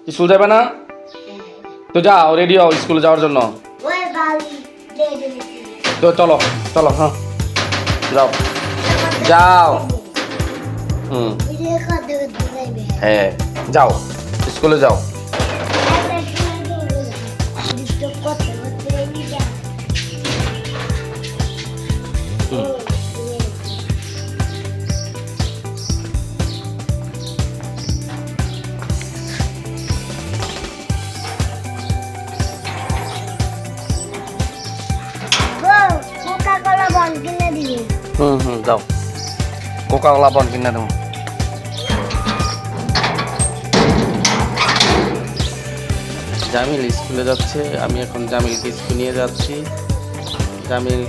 School যাবে না? তো যাও, রেডি হও স্কুলে যাওয়ার জন্য। তো চলো চলো, হ্যাঁ যাও যাও। হ্যাঁ যাও, স্কুলে যাও। যাও, কোকা কোলা বন কিনে দেবো। জামিল স্কুলে যাচ্ছে, আমি এখন জামিলকে স্কুল নিয়ে যাচ্ছি। জামিল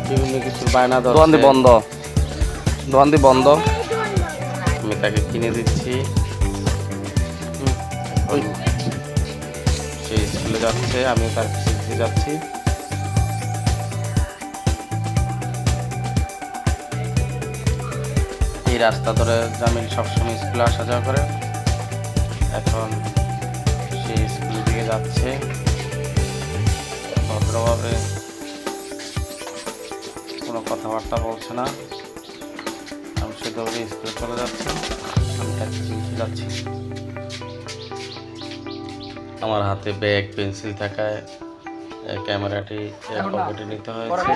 বিভিন্ন কিছু বায়না ধরছে। দোকানটি বন্ধ, দোকানটি বন্ধ, আমি তাকে কিনে দিচ্ছি। ওই সে স্কুলে যাচ্ছে, আমি তার পিছিয়ে যাচ্ছি। এই রাস্তা ধরে জামিল সবসময় স্কুলে আসা যাওয়া করে। এখন সে স্কুলের দিকে যাচ্ছে ভদ্রভাবে, কোনো কথাবার্তা বলছে না। আমি সে দৌড়ে স্কুলে চলে যাচ্ছি, আমি তার পিছিয়ে যাচ্ছি। আমার হাতে ব্যাগ পেন্সিল থাকায় ক্যামেরাটি পকেটে নিতে হয়েছে।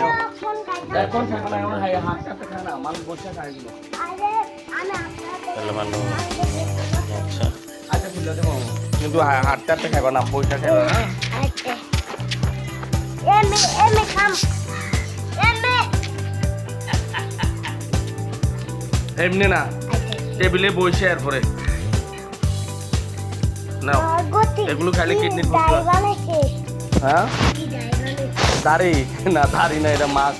কিন্তু হাঁটতে হাঁটতে খাইবা না, পয়সা খাইবা না। এমনি না, টেবিলে বসে এরপরে না, এগুলো খাইলে কিডনির প্রবলেম। হ্যাঁ দাড়ি না, দাড়ি না, এটা মাছ।